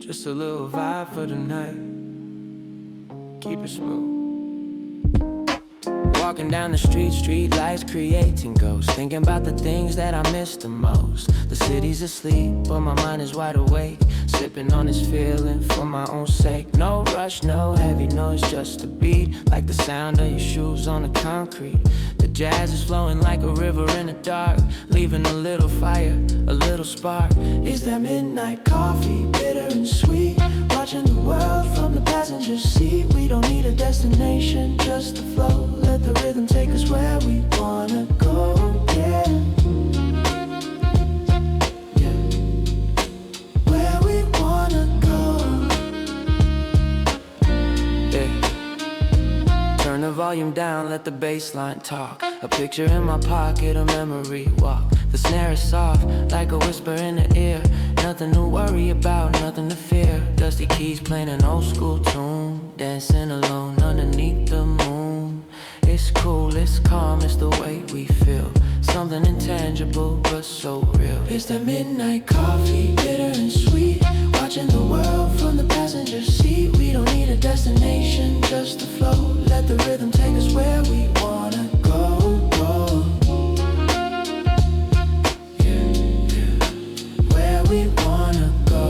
Just a little vibe for the night. Keep it smooth. Walking down the street lights creating ghosts. Thinking about the things that I miss the most. The city's asleep, but my mind is wide awake. Sipping on this feeling for my own sake. No rush, no heavy noise, just a beat. Like the sound of your shoes on the concrete. The jazz is flowing like a river in the dark, leaving a little fire, a little spark. It's that midnight coffee, bitter and sweet. Watching the world from the passenger seat. We don't need a destination, just the flow. Let the rhythm take us where we wanna go, yeah. Yeah. Where we wanna go. Yeah. Turn the volume down, let the bass line talk. A picture in my pocket, a memory walk. The snare is soft, like a whisper in the ear. Nothing to worry about, nothing to fear. Dusty keys playing an old school tune. Dancing alone underneath the moon. It's cool, it's calm, it's the way we feel. Something intangible but so real. It's the midnight coffee, bitter and sweet. Watching the world from the passenger seat. We don't need a destination, just the flow. Let the rhythm take us where we wanna go, go. Yeah, yeah. Where we wanna go.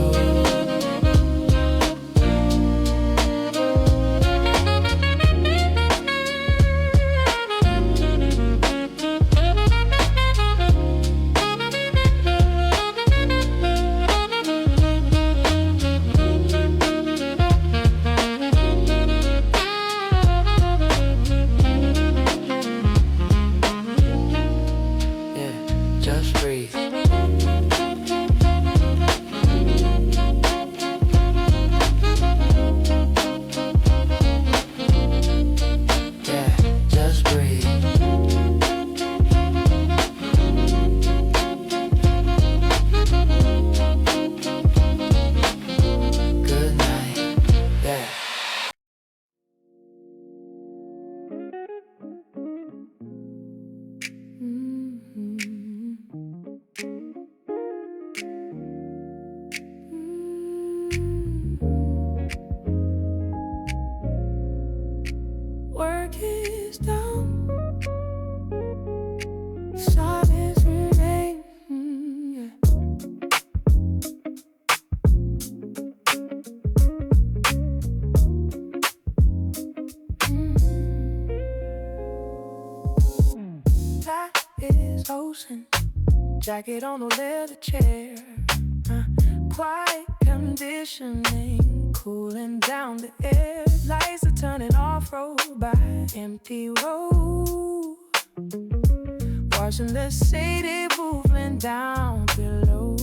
Work is done, silence remains, yeah. That is ocean, jacket on the leather chair, quiet conditioning, cooling down the air. Lights are turning off-road by empty road. Watching the city moving down below.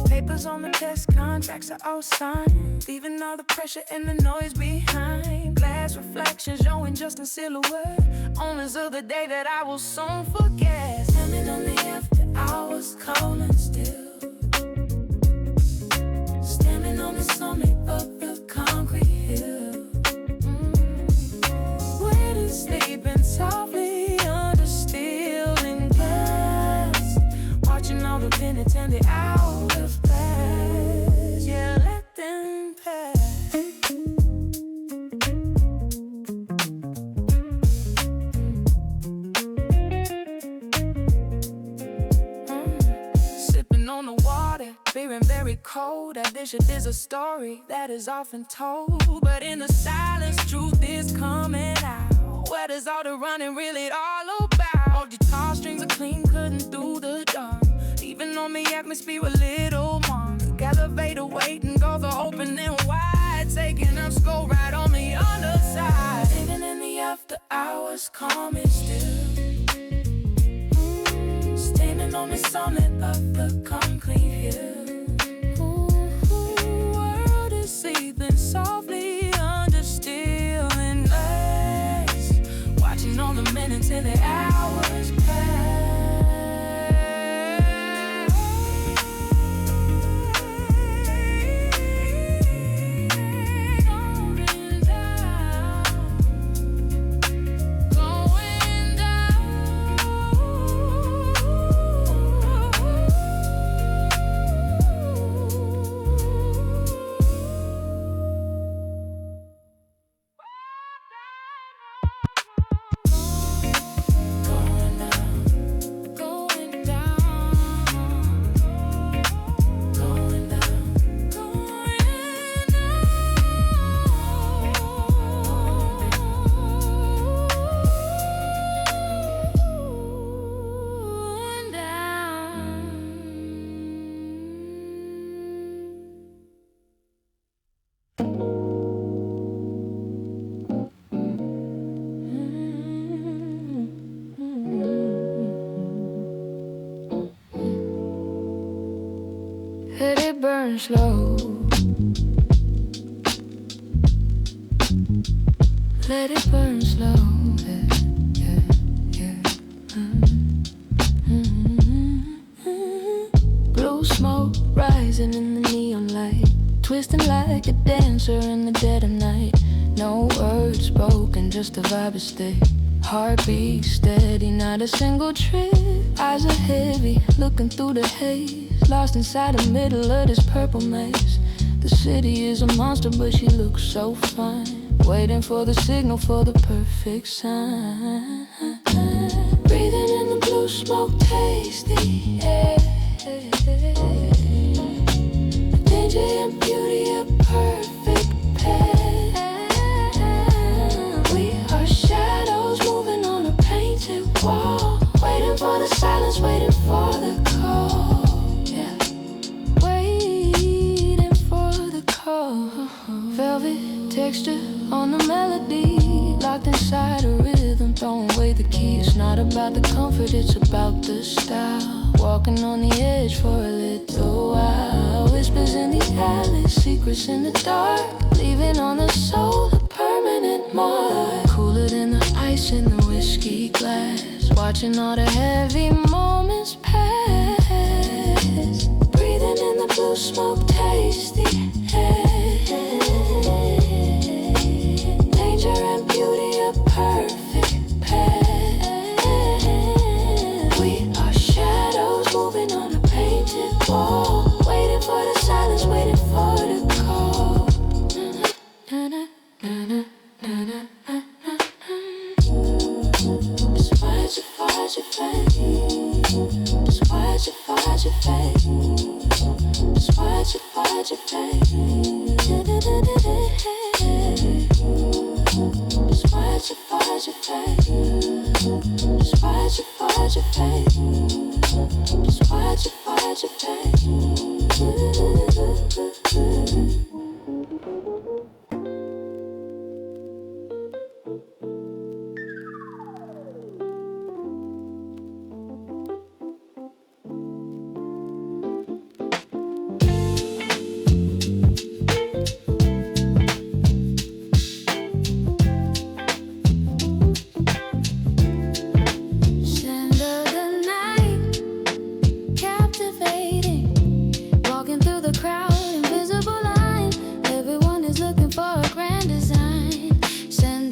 Papers on the desk, contracts are all signed, leaving all the pressure and the noise behind. Glass reflections showing just a silhouette, omens of the day that I will soon forget. Standing on the after hours, cold and still. Standing on the summit of the concrete hill. Waiters sleeping softly under steel and glass. Watching all the minutes and the hours pass. Yeah, let them pass. Sipping on the water, feeling very cold. That this shit is a story that is often told, but in the silence, truth is coming out. What is all the running really all about? All guitar strings are clean, cutting through the dark, even on the atmosphere a little more. Elevator waiting, doors are opening wide, taking us go right on the underside. Living in the after hours, calm and still. Standing on the summit of the concrete hill. World is sleeping softly under steel and ice. Watching all the minutes and the hours pass. Going down. it burn slow. Let it burn slow. Yeah, yeah, Blue smoke rising in the neon light, twisting like a dancer in the dead of night. No words spoken, just a vibe of stay. Heartbeat steady, not a single trip. Eyes are heavy, looking through the haze, lost inside the middle of this purple maze. The city is a monster, but she looks so fine, waiting for the signal for the perfect sign. Breathing in the blue smoke, tasty air. Danger and beauty, a perfect pair. We are shadows moving on a painted wall, waiting for the silence, waiting for the call. Yeah, waiting for the call. Velvet texture on the melody, locked inside a rhythm, throwing away the key. It's not about the comfort, it's about the style. Walking on the edge for a little while. Whispers in the alley, secrets in the dark, leaving on the soul a permanent mark. Cooler than the ice in the whiskey glass, watching all the heavy moments pass. Breathing in the blue smoke, tasty air. Danger and beauty, a perfect pair. We are shadows moving on a painted wall, waiting for the silence, waiting for the call. Just watch it, watch it fade. Just watch it, watch it fade. Just watch it, watch it fade. Just watch it, watch it fade. Just watch it, watch it fade. Just watch it, watch it fade.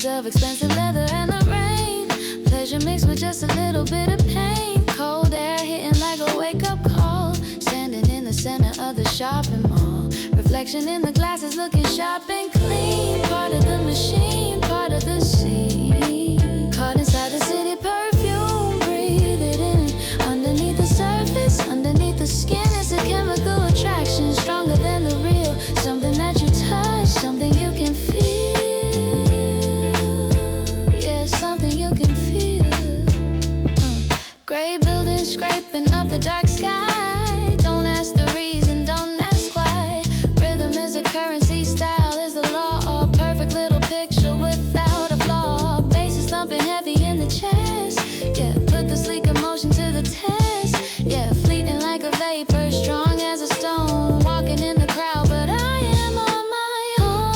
Of expensive leather and the rain, pleasure mixed with just a little bit of pain. Cold air hitting like a wake-up call, standing in the center of the shopping mall. Reflection in the glasses looking sharp and clean. Part of the machine, part of the scene. Caught inside the city perfume, breathe it in. Underneath the surface, underneath the skin, it's a chemical attraction, stronger than the real. Something that you touch, something you can feel. Gray buildings scraping up the dark sky. Don't ask the reason, don't ask why. Rhythm is a currency, style is the law. Perfect little picture without a flaw. Bass is thumping heavy in the chest. Yeah, put the sleek emotion to the test. Yeah, fleeting like a vapor, strong as a stone. Walking in the crowd, but I am on my own.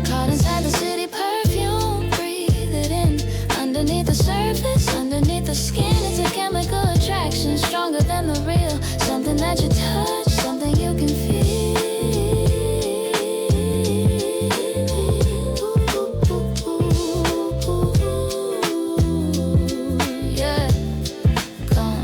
Caught inside the city perfume, breathe it in. Underneath the surface, underneath the skin, it's a chemical attraction, stronger than the real. Something that you touch, something you can feel. Yeah, come.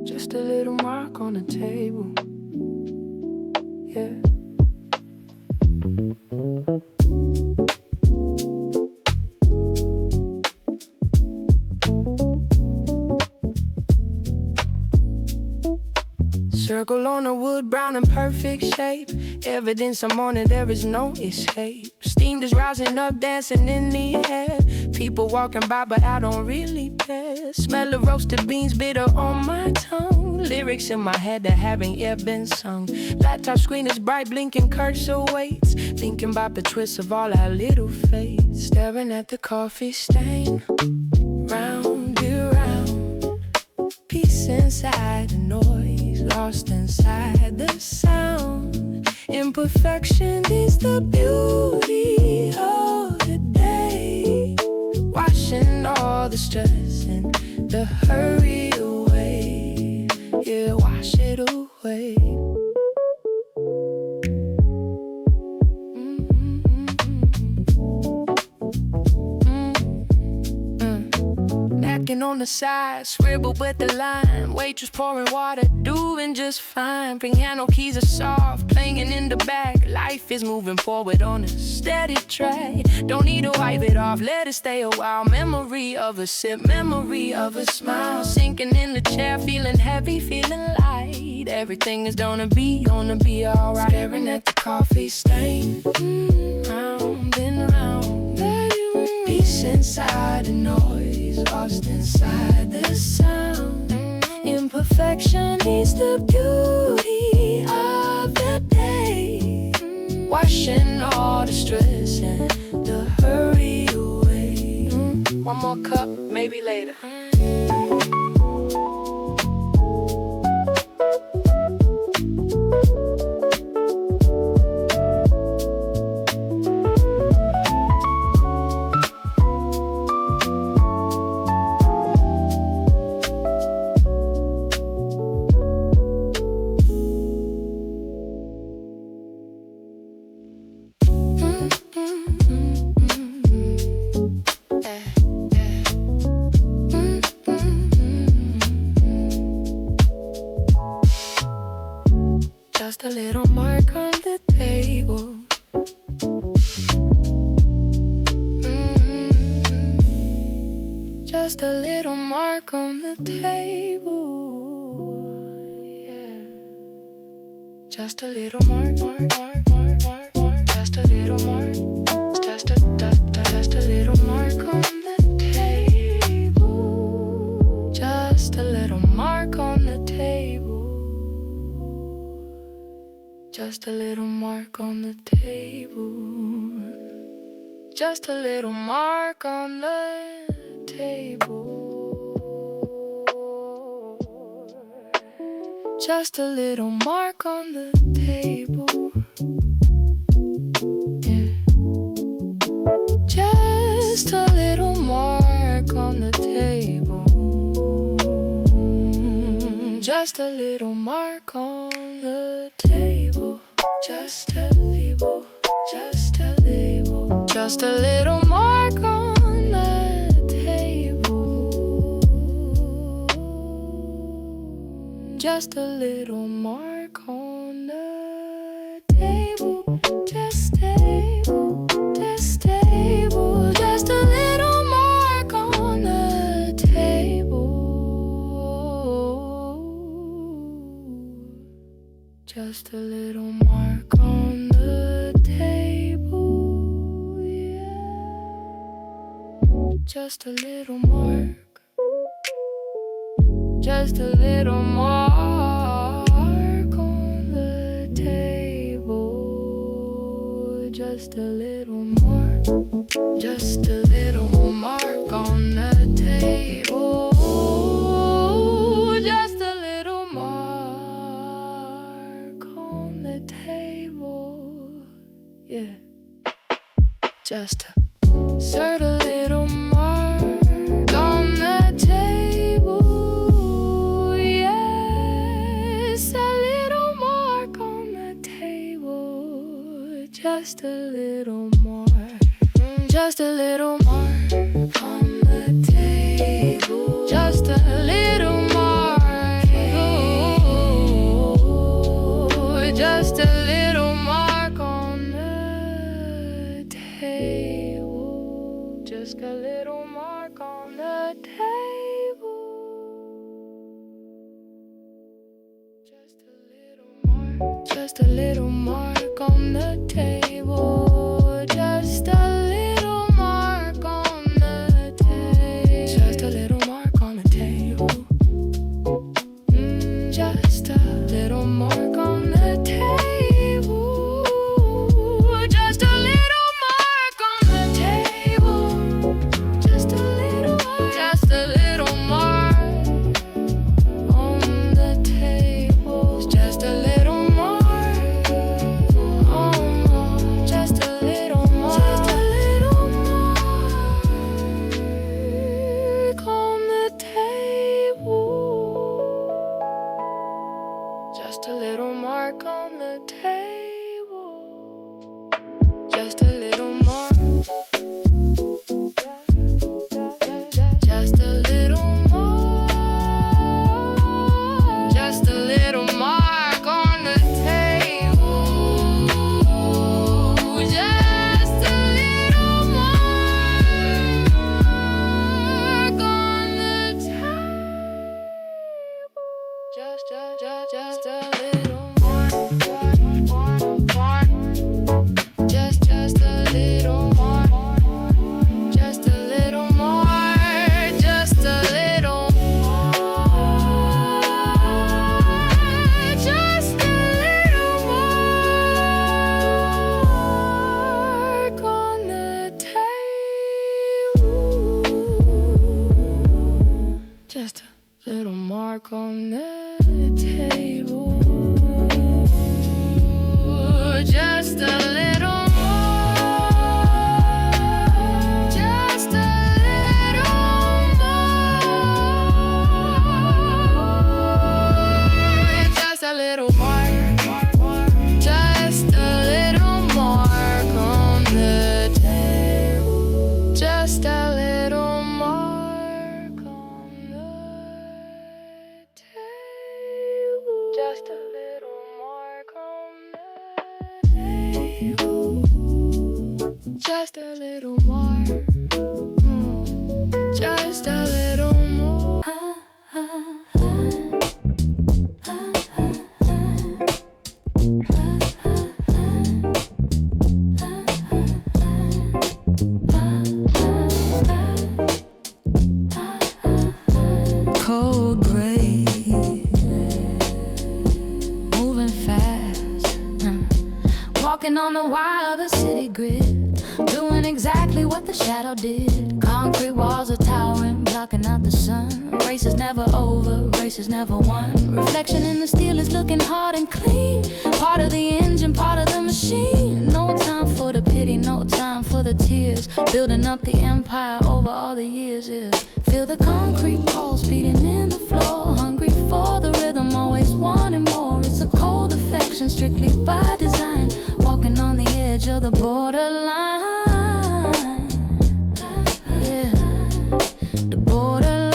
Just a little mark on the table. Yeah. Circle on a wood, brown and perfect shape. Evidence I'm on it, there is no escape. Steam is rising up, dancing in the air. People walking by, but I don't really care. Smell of roasted beans, bitter on my tongue. Lyrics in my head that haven't yet been sung. Laptop screen is bright, blinking cursor waits. Thinking about the twists of all our little fates. Staring at the coffee stain. Round and round. Peace inside the noise, lost inside the sound. Imperfection is the beauty of the day. Washing all the stress and the hurry away. Yeah, wash it away. Napkin on the side, scribble with the line. Waitress pouring water, doing just fine. Piano keys are soft, playing in the back. Life is moving forward on a steady track. Don't need to wipe it off, let it stay a while. Memory of a sip, memory of a smile. Sinking in the chair, feeling heavy, feeling light. Everything is gonna be alright. Staring at the coffee stain, round and round. Peace inside the noise, lost inside the sound. Imperfection is the beauty of the day. Washing all the stress and the hurry away. One more cup, maybe later. Just a little mark on the table. Just a little mark on the table. Yeah. Just a little mark, mark, mark, mark, mark, mark. Just a little mark. Just a little mark on the table. Just a little mark on the table. Just a little mark on the table. Just a little mark on the table. Just a little mark on the table. Yeah. Just a little mark on the table. Just a little mark on the table. Just a label, just a label. Just a little mark on the table. Just a little mark on the table. Just stable, just stable. Just a little mark on the table. Just a little mark on the table, yeah. Just a little mark. Just a little mark on the table. Just a little mark. Just a little mark on the table. Just a little mark on the table. Yeah. Just insert a little mark on the table. Yes, a little mark on the table. Just a little mark. Just a little mark on the table. Just a little mark. Oh, just a little mark on the table. Just a little mark on the table. Just a little. just a little mark on the table. Just a little mark on the table. Just a little mark on the table. Just a little mark on the table. Just a little mark on the table. Just a little mark. Just a little mark on the table. Just a little mark. Oh, just a little mark. Just a little mark on the table. Just a little mark on the table. Just a little mark. Just a little mark. Just a little mark on the table. Just a little mark on the table. Just a little mark. Just a little mark. Just a little mark. Just a little mark. Just a little mark on the table. Just a little mark on the table. Just a little mark. Just a little mark. Just a little mark. Just a little mark on the table. Just a little mark on the table. Just a little mark on the table. Just a little mark. Just a little more. Cold gray, moving fast, walking on the wire of the city grid, doing exactly what the shadow did. Concrete walls are towering, blocking out the sun. Race is never over, race is never won. Reflection in the steel is looking hard and clean. Part of the engine, part of the machine. No time for the pity, no time for the tears. Building up the empire over all the years. Yeah. Feel the concrete walls beating in the floor. Hungry for the rhythm, always wanting more. It's a cold affection, strictly by design. Walking on the edge of the borderline. Yeah, the borderline.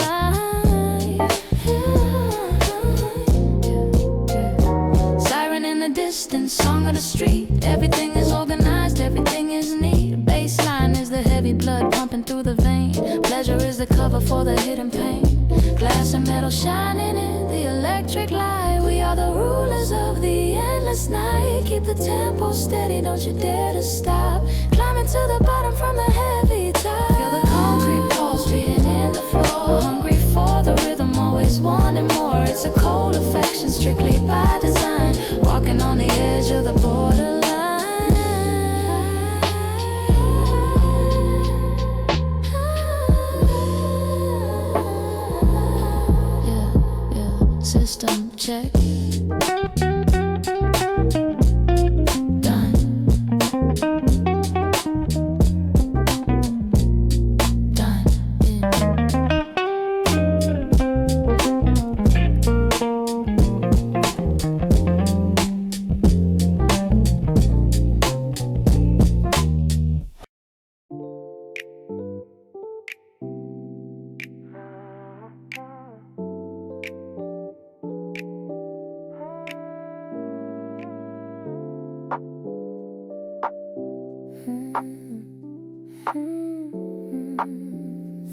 Siren in the distance, song of the street. Everything is organized, everything is neat. Baseline is the heavy blood pumping through the vein. Pleasure is the cover for the hidden pain. Glass and metal shining in the electric light. We are the rulers of the endless night. Keep the tempo steady, don't you dare to stop. Climbing to the bottom from the heavy top. Feel the concrete pulse beating in the floor. Hungry for the rhythm, always wanting more. It's a cold affection, strictly by design. Walking on the edge of the borderline. System check. Done. Done.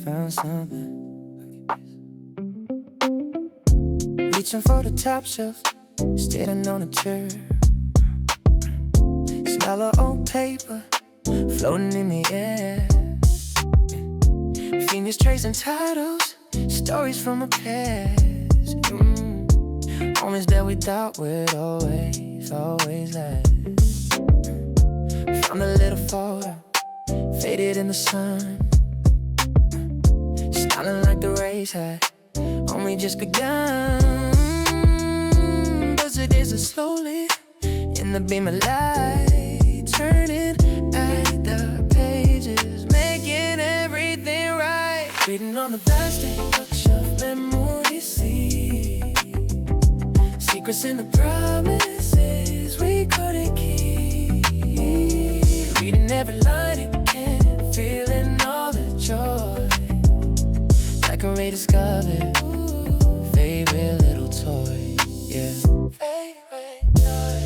Found something. Reaching for the top shelf, standing on a chair. dollar on paper, floating in the air. Fingers tracing titles, stories from the past. Moments that we thought would always last. Found a little photo, faded in the sun, smiling like the race had only just begun. But the days are slowly in the beam of light, turning at the pages, making everything right. Reading on the plastic bookshelf, memories see secrets in the promises we couldn't keep. Reading every line again, feeling all the joy, like a rediscovered favorite little toy. Yeah, favorite toy.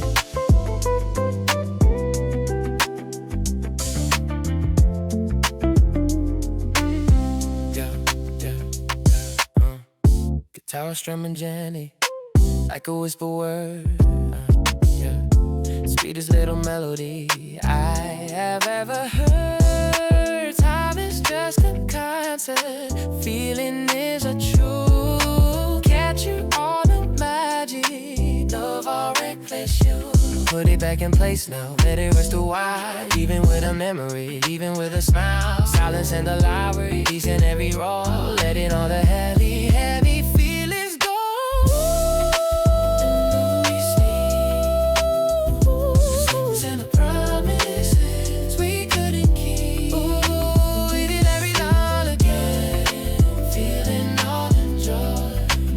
Guitar strumming gently, like a whisper word. Yeah, sweetest little melody I have ever heard. Time is just a concert, feeling is a truth. Capture all the magic of our reckless youth. Put it back in place now, let it rest a while. Even with a memory, even with a smile, silence in the library, each and every roll, letting all the heavy feelings go. And the promises we couldn't keep. Ooh, we did every all again, feeling all the joy.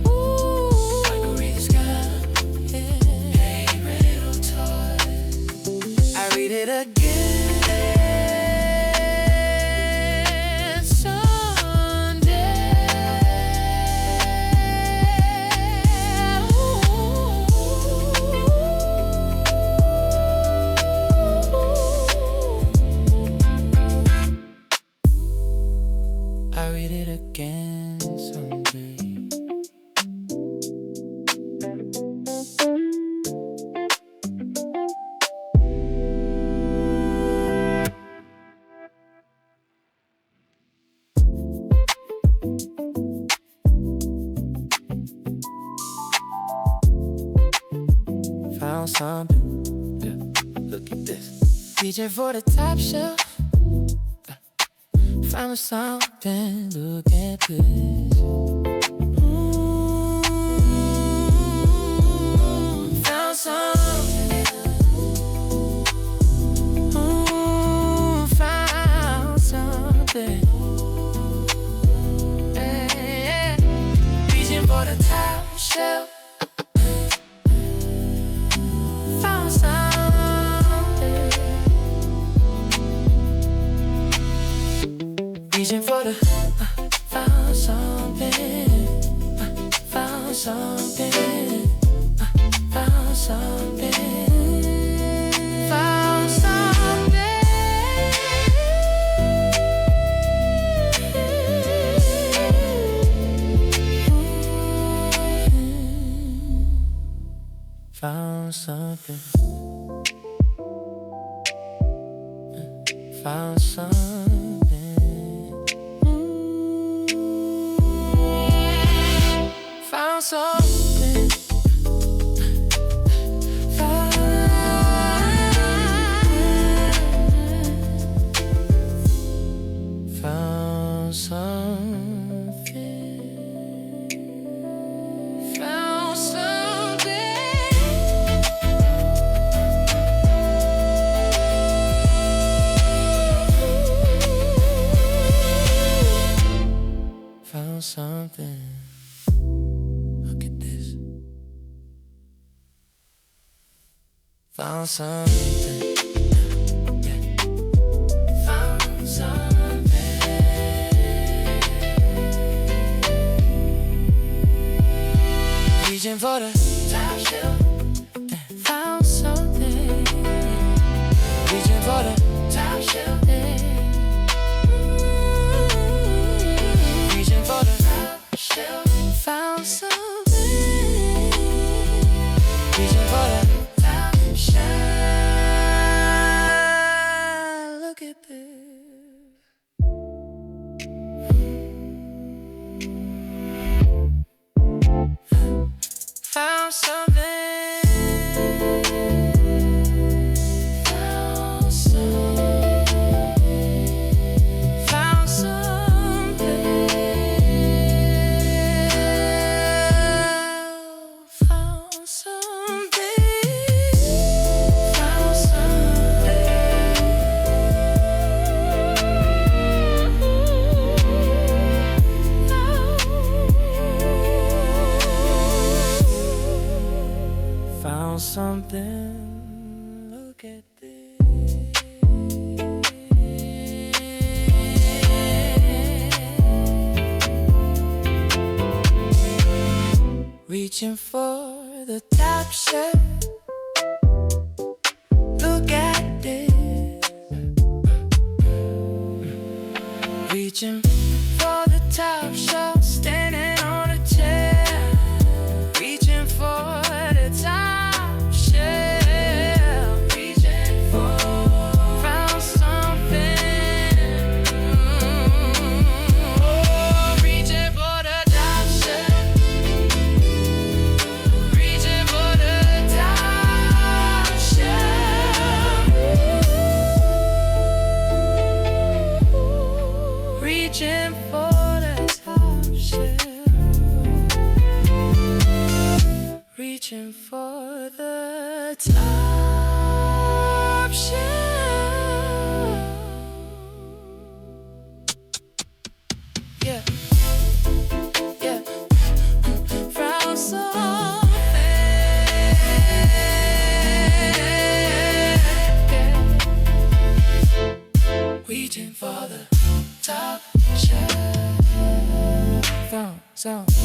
Ooh, like a rediscovered favorite little toy. I read it again. I read it again someday. Found something, yeah, look at this. Reaching for the top shelf, found something, look at this. Found something. Found something. Yeah. Reaching for the top shelf. Found something. Reaching for the found something, found something, found something, found something, found something, found something. Found something. Found something. Found something. Found something. Look at this. Found something. Yeah. Found something. Reaching for the top shelf. Found something. Reaching for the top shelf. Reaching for the top shelf. Found something. Reaching for the top shelf. reaching for the top shelf. Look at it. Reaching for the top shelf, standing on a chair. Reaching for the top shelf. Reaching for, found something. Oh, reaching for the top shelf. Reaching for the top shelf. Reaching for the top shelf. Reaching for the top shelf. Yeah, yeah. Found something. Reaching for the top shelf. Found something.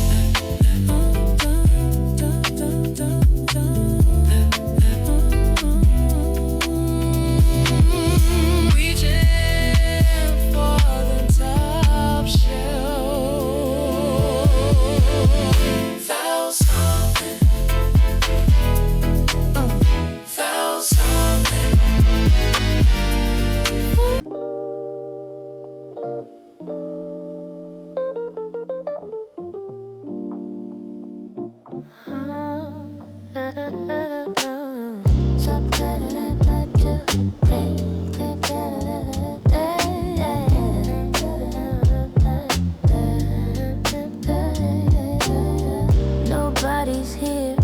Nobody's here,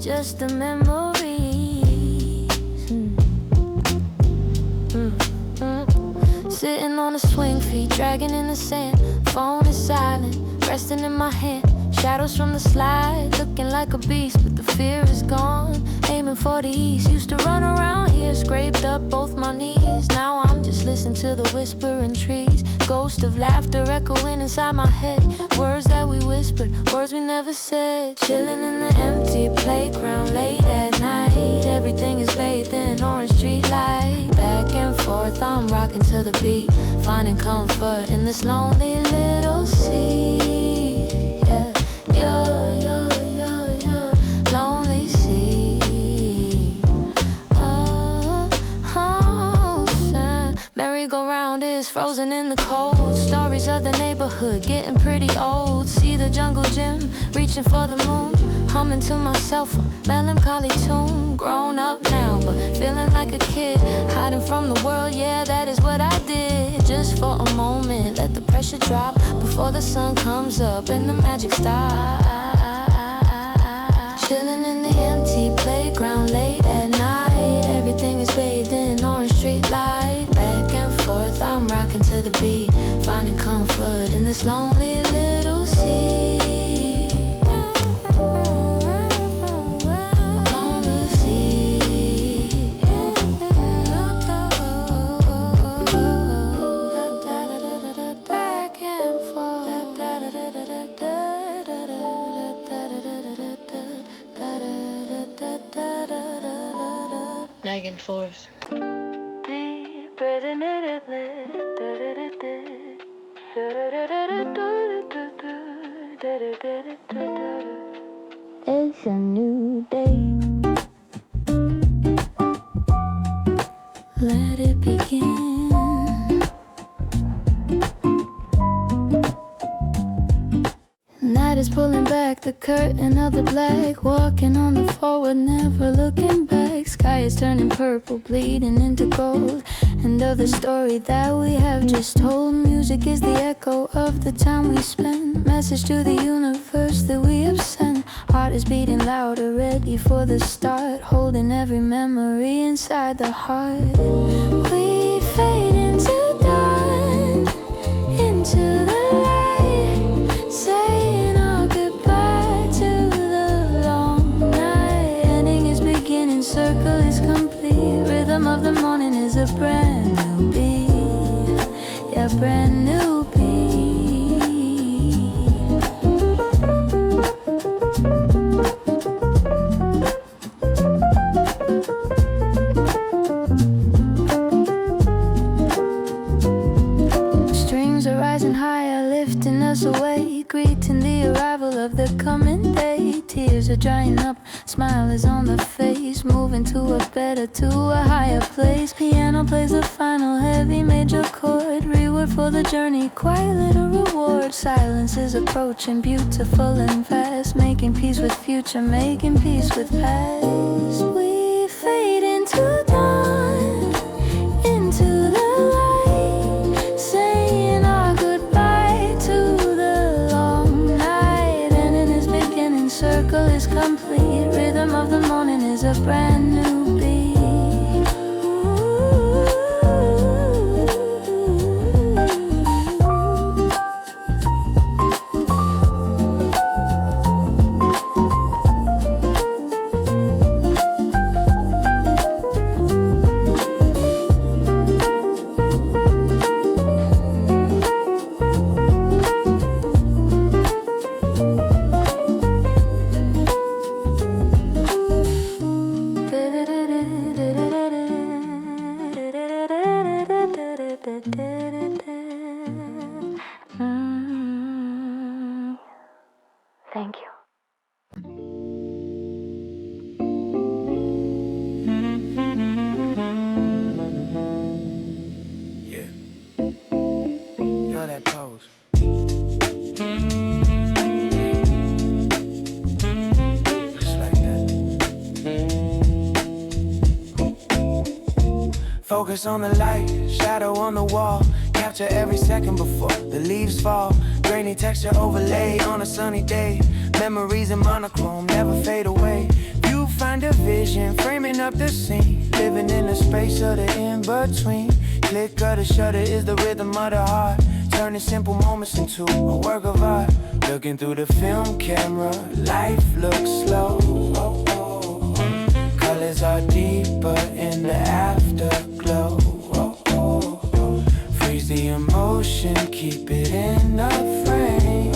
just the memories. Sitting on a swing feet, dragging in the sand. Phone is silent, resting in my hand. Shadows from the slide, looking like a beast, but the fear is gone. Aiming for the east, used to run around here, scraped up both my knees. Now I'm just listening to the whispering trees. Ghost of laughter echoing inside my head. Words that we whispered, words we never said. Chilling in the empty playground late at night. Everything is bathed in orange street light. Back and forth, I'm rocking to the beat, finding comfort in this lonely little sea. Yeah, lonely sea. Ocean. Merry-go-round is frozen in the cold. Stories of the neighborhood getting pretty old. See the jungle gym, reaching for the moon. Humming to myself a melancholy tune. Grown up now, but feeling like a kid. Hiding from the world, yeah, that is what I did. Just for a moment, let the pressure drop before the sun comes up and the magic stops. Chilling in the empty playground late at night. Everything is bathed in orange street light. Back and forth, I'm rocking to the beat, finding comfort in this lonely little sea. Back and forth. It's a new day. Let it begin. Night is pulling back the curtain of the black. Walking on the forward, never looking back. Sky is turning purple, bleeding into gold. End of the story that we have just told. Music is the echo of the time we spend. Message to the universe that we have sent. Heart is beating louder, ready for the start. Holding every memory inside the heart. We fade into dawn, into the light, saying our goodbye to the long night. Ending is beginning, circle is complete. Rhythm of the morning is a brand new beat. Yeah, brand new beat. rising higher, lifting us away, greeting the arrival of the coming day. Tears are drying up, smile is on the face, moving to a better, to a higher place. Piano plays the final heavy major chord, reward for the journey, quiet little reward. Silence is approaching, beautiful and fast, making peace with future, making peace with past. We fade into dawn, into the light, saying our goodbye to the long night. And in this beginning, circle is complete, rhythm of the morning is a brand new beat. Thank you. Yeah. You know that pose. Just like that. Focus on the light, shadow on the wall. Capture every second before the leaves fall. Grainy texture overlay on a sunny day. Memories in monochrome never fade away. You find a vision, framing up the scene, living in the space of the in-between. Click of the shutter is the rhythm of the heart, turning simple moments into a work of art. Looking through the film camera, life looks slow. Colors are deeper in the afterglow. Freeze the emotion, keep it in the frame.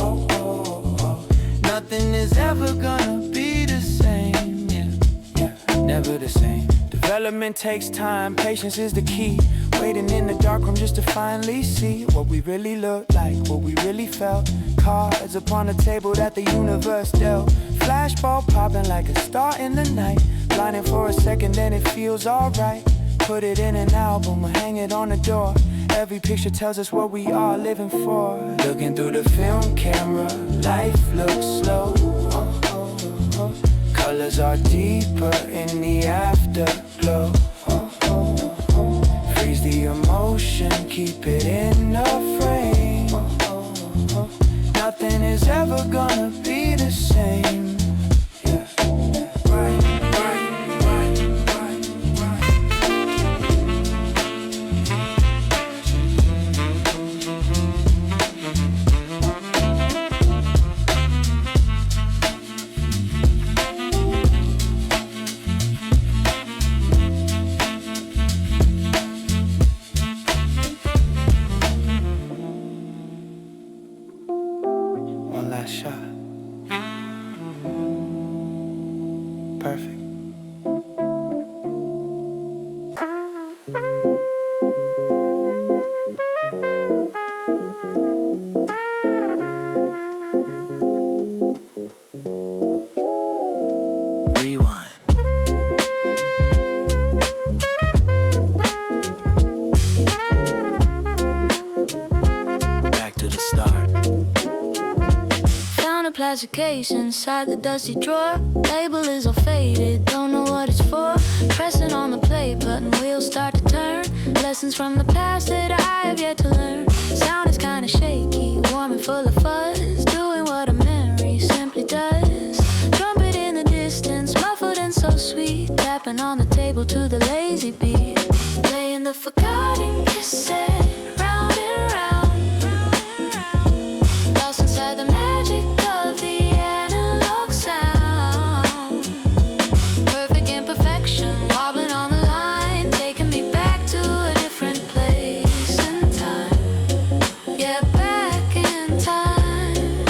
Nothing is ever gonna be the same, yeah, never the same. Development takes time, patience is the key. Waiting in the dark room just to finally see what we really look like, what we really felt. Cards upon the table that the universe dealt. Flashball popping like a star in the night. Blinding for a second, then it feels alright. Put it in an album or hang it on the door. Every picture tells us what we are living for. Looking through the film camera, life looks slow. Colors are deeper in the afterglow. Freeze the emotion, keep it in the frame. Nothing is ever gonna be the same. Yeah. Right. One last shot. Perfect. Rewind. Back to the start. Found a plastic case inside the dusty drawer. Label is all faded, don't know what it's for. Pressing on the play button, wheels start to turn. Lessons from the past that I have yet to learn. Sound is kinda shaky, warm and full of fuzz. Doing what a memory simply does. Trumpet in the distance, muffled and so sweet. Tapping on the table to the lazy beat. Playing the forgotten cassette, round and round. Lost inside the magic of the analog sound. Perfect imperfection, wobbling on the line, taking me back to a different place and time. Yeah, back in time.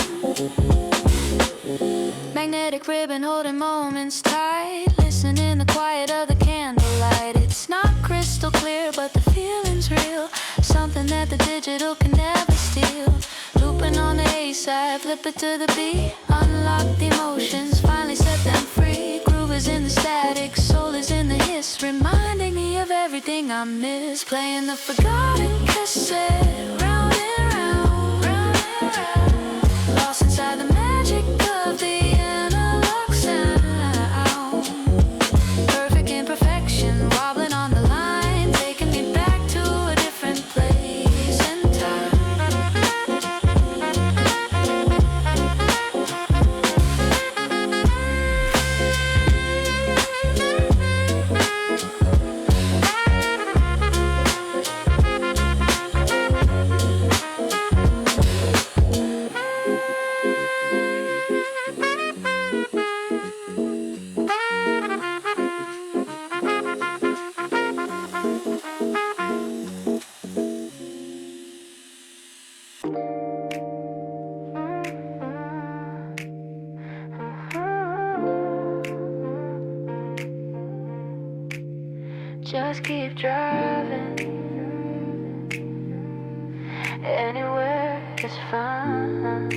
Magnetic ribbon holding moments tight. Listen in the quiet of the candlelight. It's not crystal clear, but the feeling's real. something that the digital can never steal. Looping on the A side, flip it to the B. Unlocked emotions, finally set them free. Groove is in the static, soul is in the hiss, reminding me of everything I miss. Playing the forgotten cassette, round and round, round and round. Lost inside the magic of the analog sound. Perfect imperfection, wobbling on the line, taking me back to a different place and time. Just keep driving. Anywhere is fine.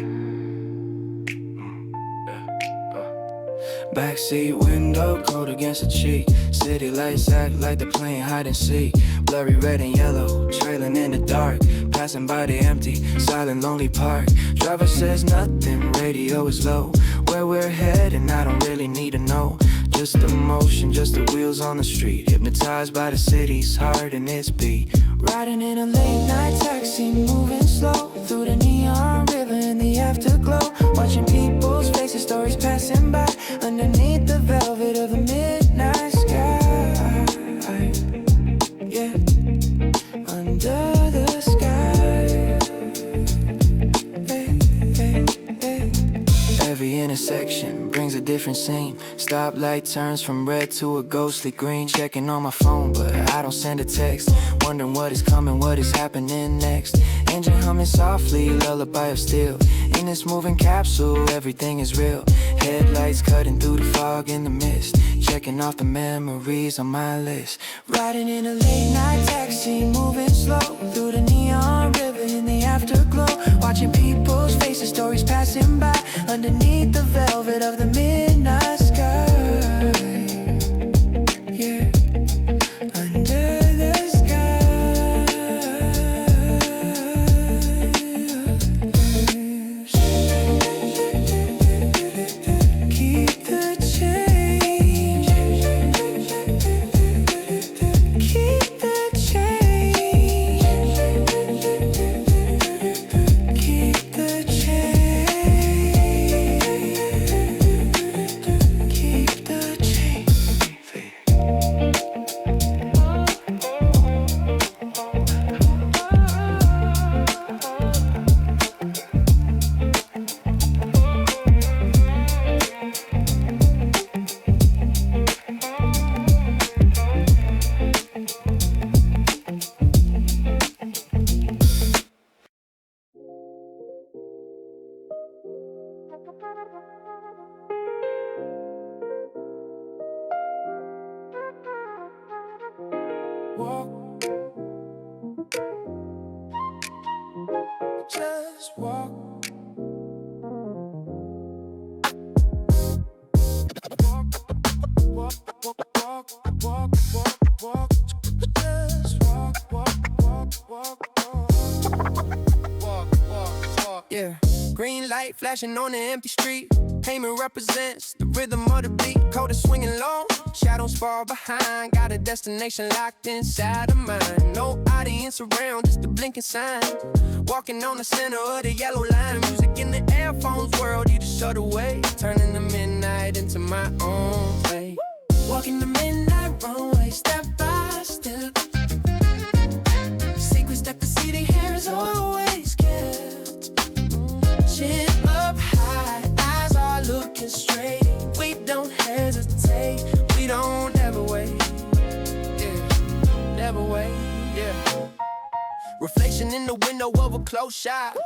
Backseat window, cold against the cheek. City lights act like they're playing hide and seek. Blurry red and yellow, trailing in the dark. Passing by the empty, silent, lonely park. Driver says nothing, radio is low. Where we're heading, I don't really need to know. Just the motion, just the wheels on the street. Hypnotized by the city's heart and its beat. Riding in a late night taxi, moving slow through the neon river in the afterglow. Watching people's faces, stories passing by underneath the velvet of the midnight sky. Yeah, under the sky. Hey, hey, hey. Every intersection brings a different scene. Stoplight turns from red to a ghostly green. Checking on my phone, but I don't send a text. Wondering what is coming, what is happening next. Engine humming softly, lullaby of steel. In this moving capsule, everything is real. Headlights cutting through the fog in the mist. Checking off the memories on my list. Riding in a late night taxi, moving slow through the neon river in the afterglow. Watching people's faces, stories passing by underneath the velvet of the midnight sky. Yeah, under the keep the change. Keep the change. Keep the change. Keep the change. Walk, just walk. Walk, walk, walk, walk, walk, walk. Just walk, walk, walk, walk, walk, walk, walk. Yeah, green light flashing on the empty street. Heyman represents the rhythm of the beat. Cold is swinging low, shadows fall behind. Got a destination locked inside of mine. No audience around, just a blinking sign. Walking on the center of the yellow line. Music in the earphones world, you just shut away. Turning the midnight into my own way. Walking the midnight runway, step by step. Secrets that the city hair is always kept. Chin up high, eyes are looking straight. We don't hesitate, we don't ever wait. Yeah, never wait, yeah. Reflection in the window of a close shot.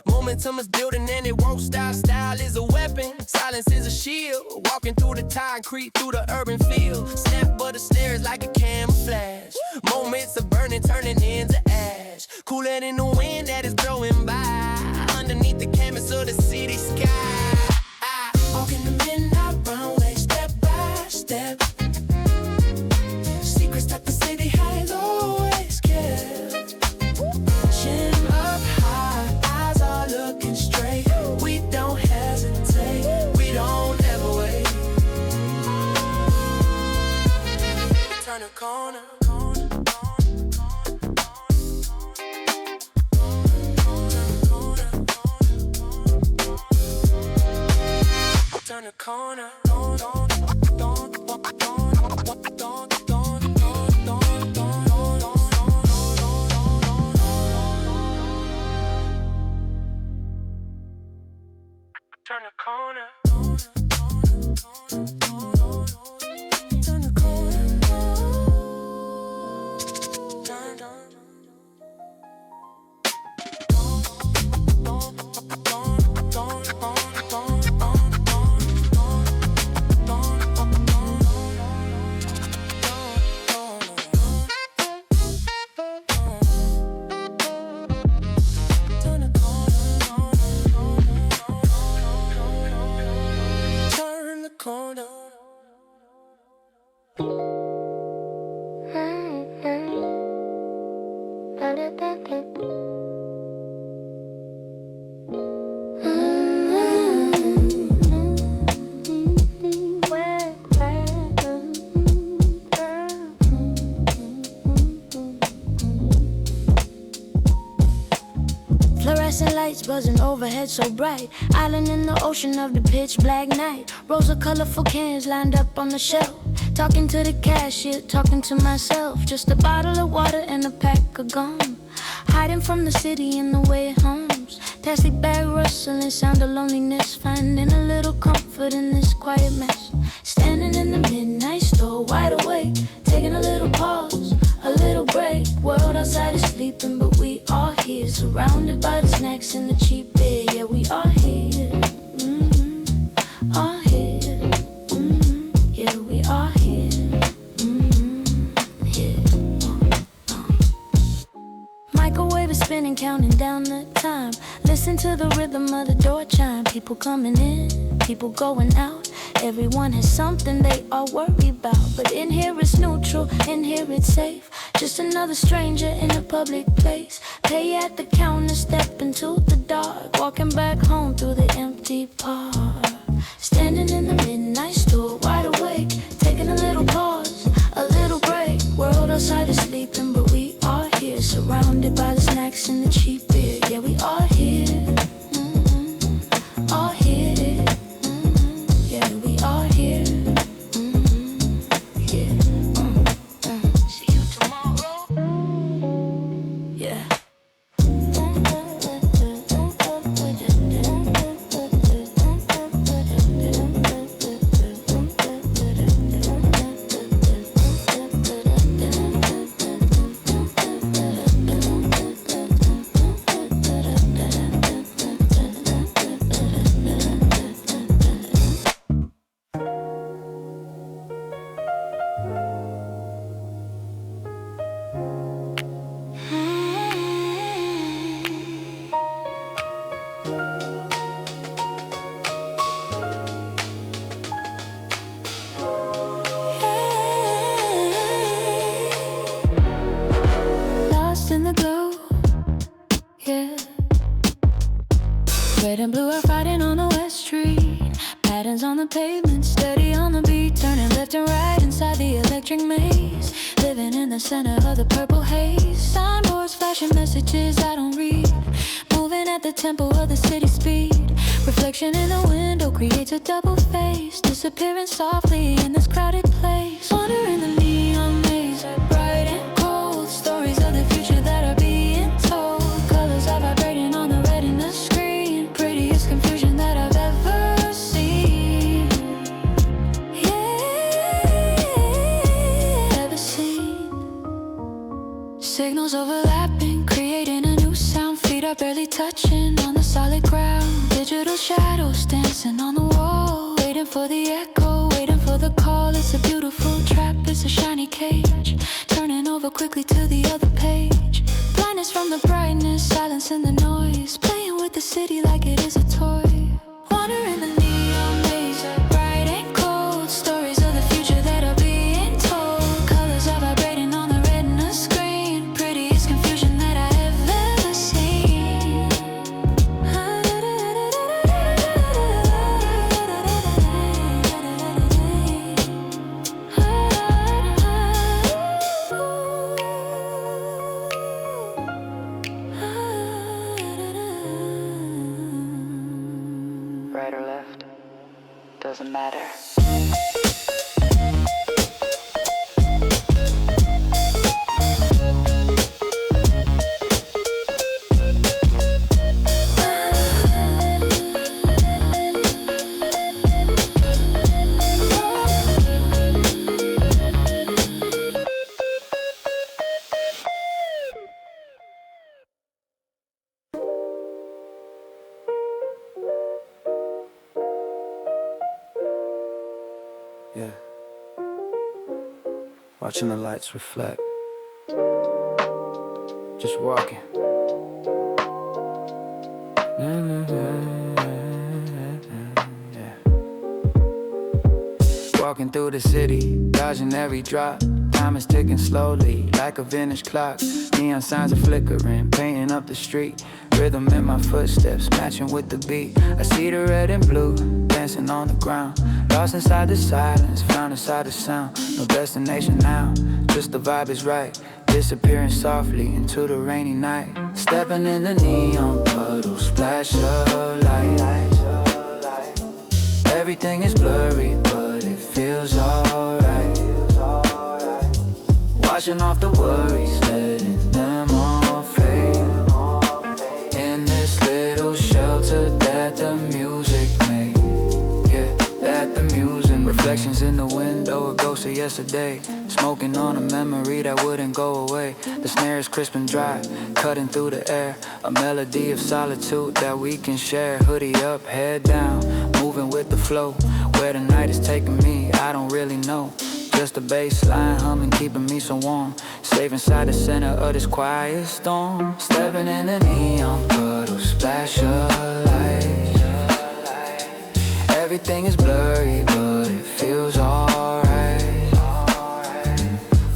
Momentum is building and it won't stop. Style is a weapon, silence is a shield. Walking through the concrete, through the urban field. Snap but the snare is like a camouflage. Moments of burning, turning into ash. flash, cooler than the wind that is blowing by, underneath the canvas of the city sky. Walk in the midnight runway, step by step. Secrets that the city has always kept. Chin up high, eyes are looking straight. We don't hesitate, we don't ever wait. Turn a corner. Turn the corner. Turn the corner. Turn the corner. Fluorescent lights buzzing overhead so bright. Island in the ocean of the pitch black night. Rows of colorful cans lined up on the shelf. Talking to the cashier, talking to myself. Just a bottle of water and a pack of gum. Hiding from the city in the way it hums. Plastic bag rustling, sound of loneliness. Finding a little comfort in this quiet mess. Standing in the midnight store, wide awake. Taking a little pause, a little break. World outside is sleeping, but we are here. Surrounded by the snacks and the cheap beer. Yeah, we are here. Are here. Yeah, we are here. Yeah. Microwave is spinning, counting down the time. Listen to the rhythm of the door chime. People coming in, people going out. Everyone has something they are worried about. But in here it's neutral, in here it's safe. Just another stranger in a public place. Pay at the counter, step into the dark. Walking back home through the empty park. Standing in the midnight store, wide awake. Taking a little pause, a little break. World outside is sleeping, but we are here. Surrounded by the snacks and the cheap beer. Yeah, we are here. Are here. Yeah, we are here. Yeah. See you tomorrow. Yeah. Red and blue are fighting on the West Street. Patterns on the pavement, steady on the beat. Turning left and right inside the electric maze. Living in the center of the purple haze. Signboards flashing messages I don't read. Moving at the tempo of the city speed. Reflection in the window creates a double face. Disappearing softly in this crowded place. Wandering the neon maze, bright and cold. Stories of the future that are being told. Colors are vibrating on the retina screen. Prettiest confusion that I've ever seen. Yeah, ever seen. Signals overlapping, creating a new sound. Feet are barely touching on the solid ground. Digital shadows dancing on the wall. Waiting for the echo, waiting for the call. It's a beautiful trap, it's a shiny cage. Turning over quickly to the other page. Blindness from brightness, silencing the noise, playing with the city like it is a toy. Wandering the neon maze, bright and cold, stories of the future that are being told. Colors are vibrating on the retina screen, prettiest confusion that I have ever seen. Right or left, doesn't matter. Yeah. Watching the lights reflect. Just walking. Yeah. Walking through the city, dodging every drop. Time is ticking slowly, like a vintage clock. Neon signs are flickering, painting up the street. Rhythm in my footsteps, matching with the beat. I see the red and blue, dancing on the ground. Lost inside the silence, found inside the sound. No destination now, just the vibe is right. Disappearing softly into the rainy night. Stepping in the neon puddle, splash of light. Everything is blurry, but it feels alright. Washing off the worries, letting them all fade. In this little shelter that the music made. Yeah, that the music made. Reflections in the window, a ghost of yesterday. Smoking on a memory that wouldn't go away. The snare is crisp and dry, cutting through the air. A melody of solitude that we can share. Hoodie up, head down, moving with the flow. Where the night is taking me, I don't really know. Just a bass line humming, keeping me so warm. Safe inside the center of this quiet storm. Stepping in the neon puddle, splash of light. Everything is blurry, but it feels alright.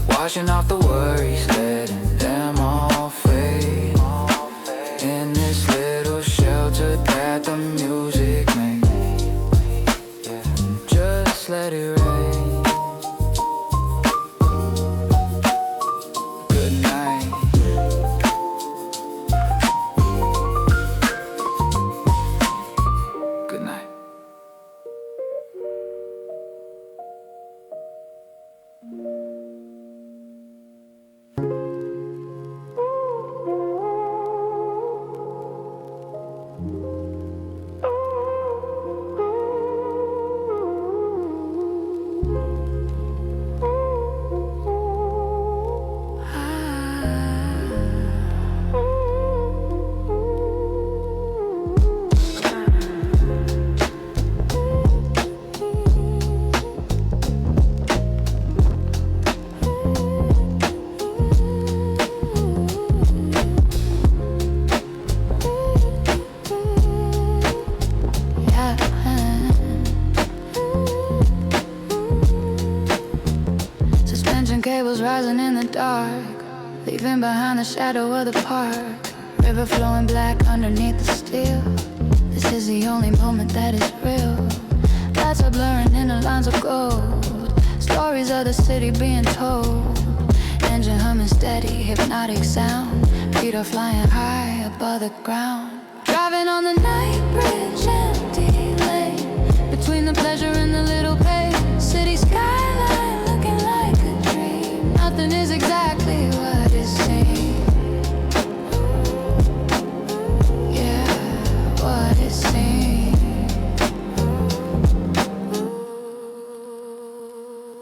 Washing off the worries, letting them all fade. In this little shelter that the music made. Just let it rain. Cables rising in the dark, leaving behind the shadow of the park. River flowing black underneath the steel. This is the only moment that is real. Lights are blurring in the lines of gold. Stories of the city being told. Engine humming steady, hypnotic sound. Feet are flying high above the ground. Driving on the night bridge, empty lane. Between the pleasure and the little pain. City skyline looking like a dream. Nothing is exactly what it seems. Yeah, what it seems.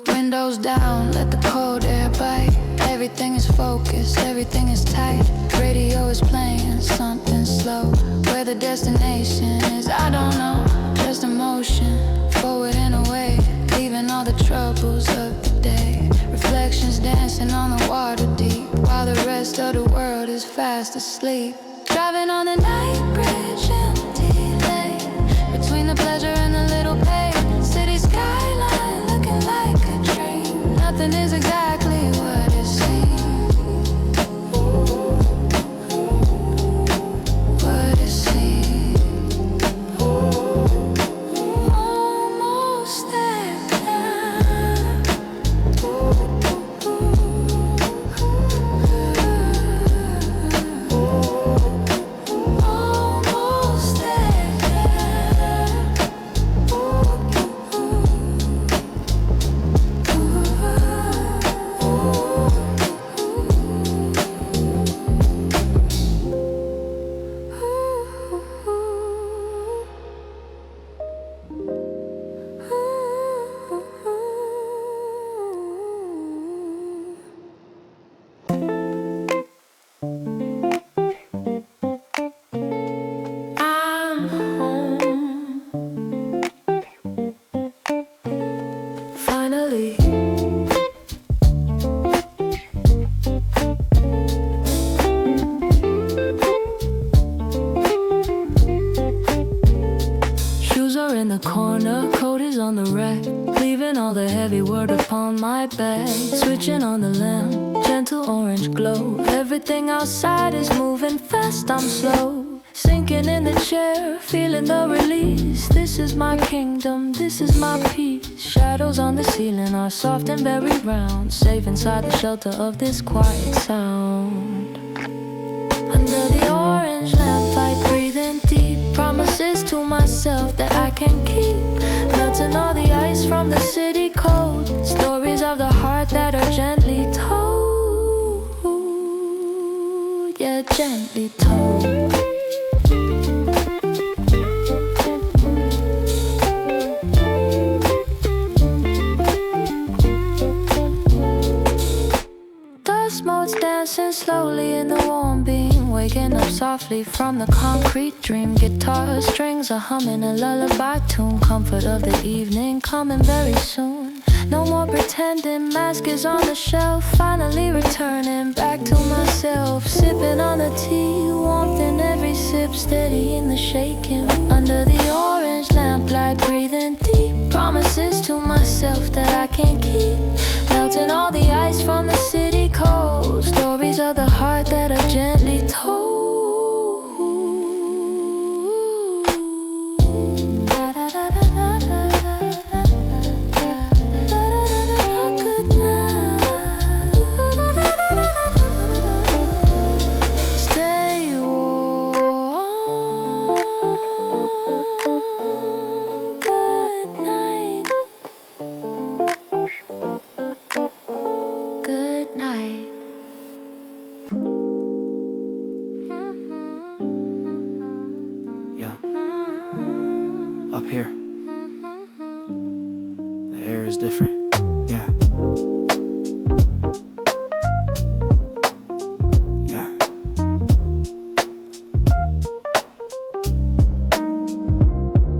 Windows down, let the cold air bite. Everything is focused, everything is tight. Radio is playing something slow. Where the destination is, I don't know. Just emotion, forward and away. Leaving all the troubles of the day. Reflections dancing on the water deep. While the rest of the world is was fast asleep. Driving on the night bridge, empty lane, between the pleasure and the little pain. City skyline looking like a dream. Nothing is exactly what it seems. What it seems. Almost there now. Almost I'm home. Finally. Shoes are in the corner, coat is on the rack, leaving all the heavy work upon my back. Switching on the lamp, gentle orange glow. Everything outside is moving fast, I'm slow. Sinking in the chair, feeling the release. This is my kingdom, this is my peace. Shadows on the ceiling are soft and very round, safe inside the shelter of this quiet sound. Under the orange lamplight, breathing deep, promises to myself that I can keep. Melting all the ice from the city cold, stories of the heart that are gently told. Yeah, gently told. Dust motes dancing slowly in the warm beam, waking up softly from the concrete dream. Guitar strings are humming a lullaby tune, comfort of the evening coming very soon. No more pretending, mask is on the shelf, finally returning back to myself. Sipping on the tea, warmth in every sip, steady in the shaking. Under the orange lamplight, breathing deep, promises to myself that I can keep. Melting all the ice from the city cold, stories of the heart that are gently told. Good night. Stay warm. Good night. Good night. Yeah. Up here, the air is different. Yeah. Yeah.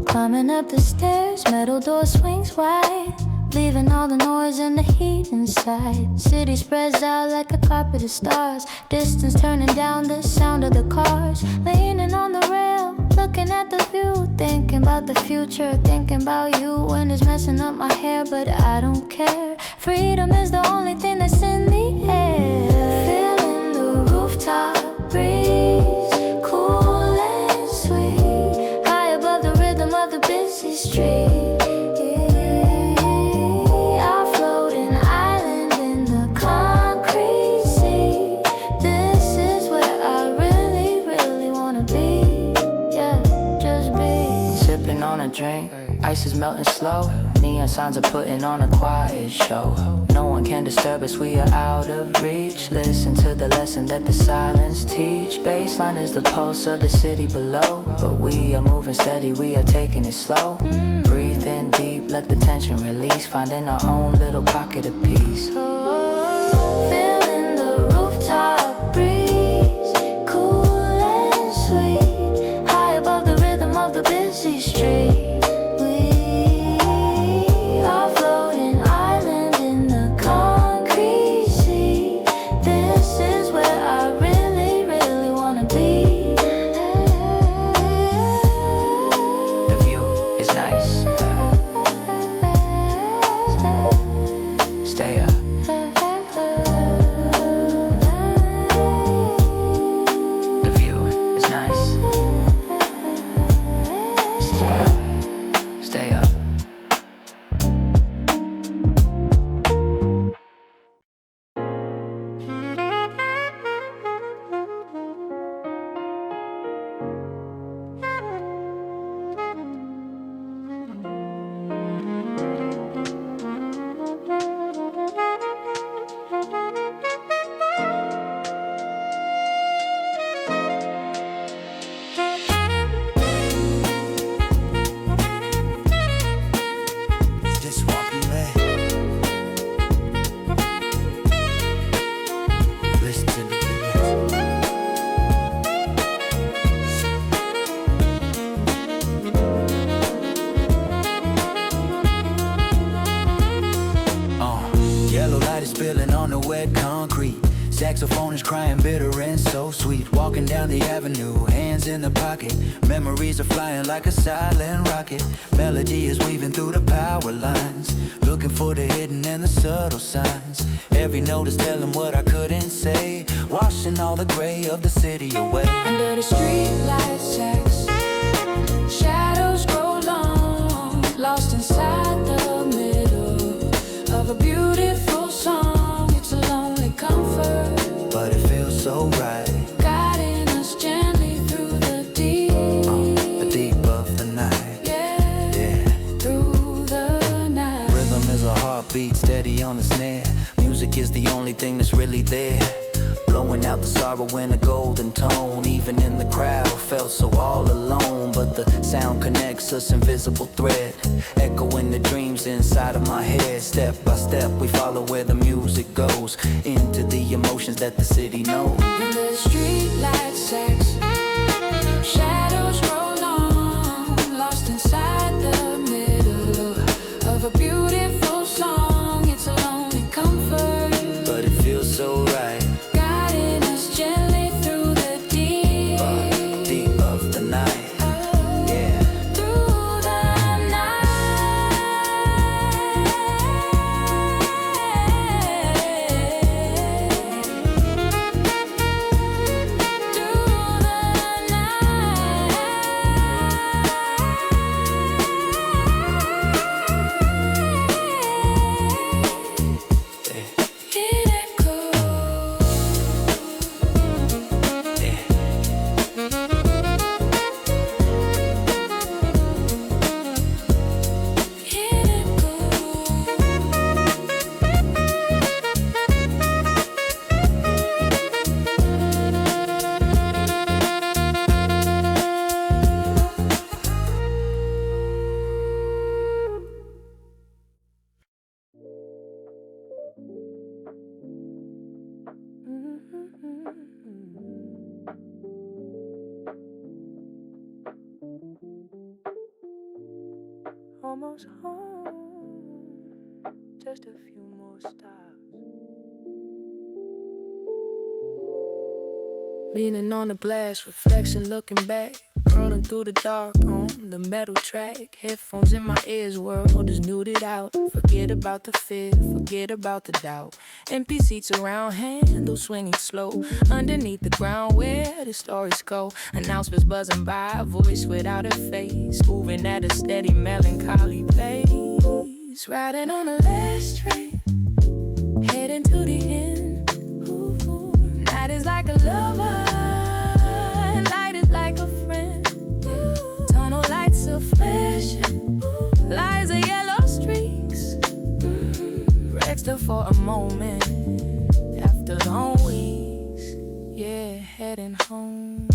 Climbing up the stairs, metal door swings wide, leaving all the noise and the heat inside. City spreads out like a carpet of stars, distance turning down the sound of the cars. Leaning on the rail, looking at the view, thinking about the future, thinking about you. When it's messing up my hair, but I don't care. Freedom is the only thing that's in the air. Feeling the rooftop breeze, cool and sweet, high above the rhythm of the busy street. I float an island in the concrete sea. This is where I really, really wanna be. Yeah, just be. Sipping on a drink, ice is melting slow. Neon signs are putting on a quiet show. No one can disturb us, we are out of reach. Listen to the lesson that the silence teach. Baseline is the pulse of the city below, but we are moving steady, we are taking it slow. Breathe in deep, let the tension release, finding our own little pocket of peace. Feeling the rooftop breeze, cool and sweet, high above the rhythm of the busy street. We are floating island in the concrete sea. This is where I really, really Saxophone is crying bitter and so sweet. Walking down the avenue, hands in the pocket. Memories are flying like a silent rocket. Melody is weaving through the power lines, looking for the hidden and the subtle signs. Every note is telling what I couldn't say, washing all the gray of the city away. Under the street lights, shadows grow long, lost inside the middle of a beautiful song. It's a lonely comfort, but it feels so right, guiding us gently through the deep of the night. Yeah, through the night. Rhythm is a heartbeat, steady on the snare. Music is the only thing that's really there, blowing out the sorrow in a golden tone. Even in the crowd, felt so all alone, but the sound connects us, invisible thread, echoing the dreams inside of my head. Step by step, we follow where the music goes, into the emotions that the city knows. In the street lights, shadows grow long, lost inside the middle of a beautiful song. It's a lonely comfort, but it feels so right, guiding us gently through the deep of the night. Yeah, through the almost home, just a few more stops. Leaning on the glass, reflection looking back, rolling through the dark on the metal track. Headphones in my ears, world is nuded out. Forget about the fear, forget about the doubt. Empty seats around, handles swinging slow. Underneath the ground where the stories go. Announcements buzzing by, voice without a face, moving at a steady melancholy pace. Riding on the last train, heading to the end. Ooh, night is like a lover, light is like a friend. Tunnel lights are flashing, lies are yellow streaks. Resting for a moment after long weeks. Yeah, heading home.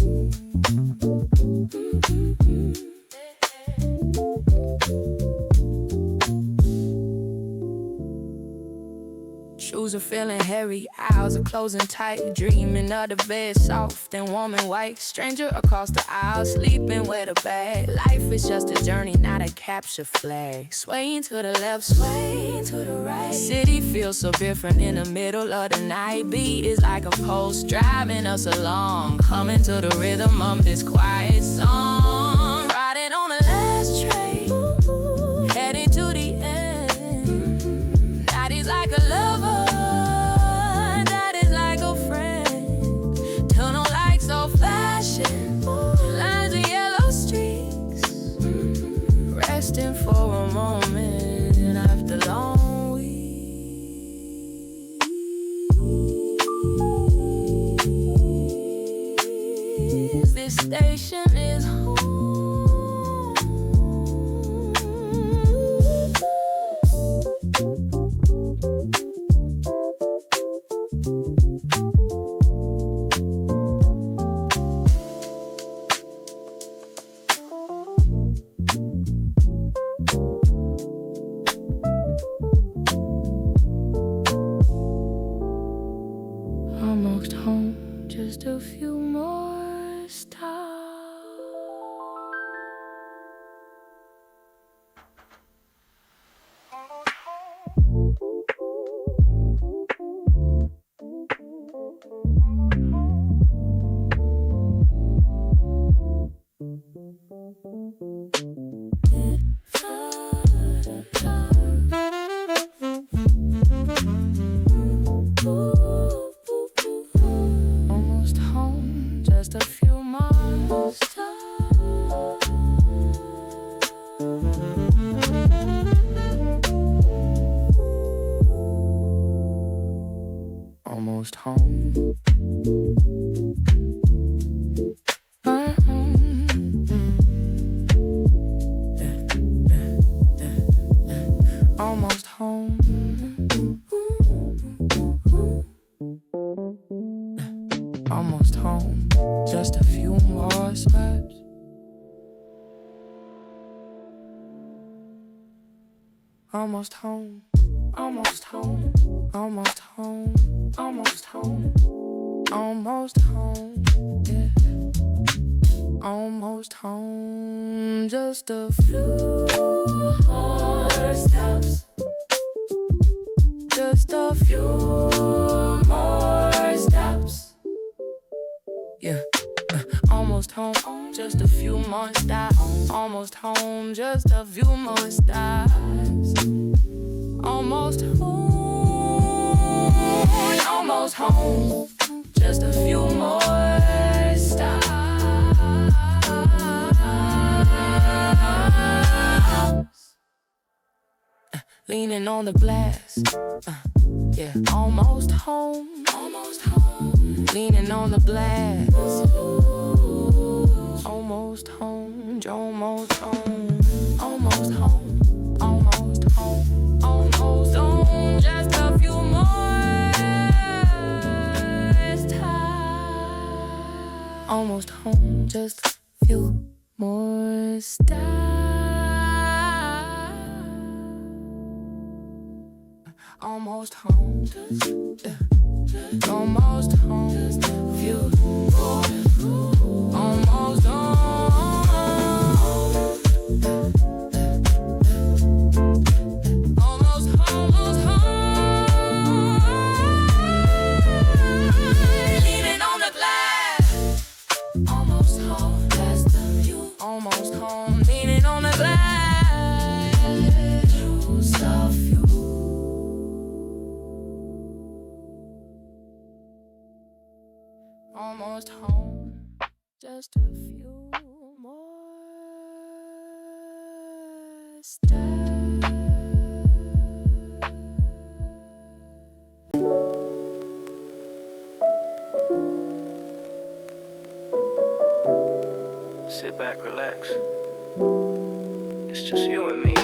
Shoes are feeling hairy, eyes are closing tight. Dreaming of the bed, soft and warm and white. Stranger across the aisle, sleeping with a bag. Life is just a journey, not a capture flag. Swaying to the left, swaying to the right. City feels so different in the middle of the night. Beat is like a pulse, driving us along. Coming to the rhythm of this quiet song. Riding on the last train, heading to the end. Night is like a lover, lines of yellow streaks. Resting for a moment and after long weeks, this station is home. Almost home, just a few more stops. few more steps. Almost home. Almost home. Almost home. Just a few more steps. Almost home. Almost home. Almost home. Almost home. Almost home. Yeah. Almost home. Just a few more steps. Just a few more steps. Yeah. Almost home. Just a few more steps. Almost home. Just a few more steps. Almost home. Almost home. Just a few more steps. Leaning on the blast. Yeah, almost home. Almost home. Leaning on the blast. Almost home. Almost home. Almost home. Almost home. Almost home. Just a few more steps. Almost home. Just a few more steps. Almost home, almost home, few, almost home, almost home, leaning on the glass, almost home, just a few, almost home, leaning on the glass, just a few. Almost home, just a few more steps. Sit back, relax. It's just you and me.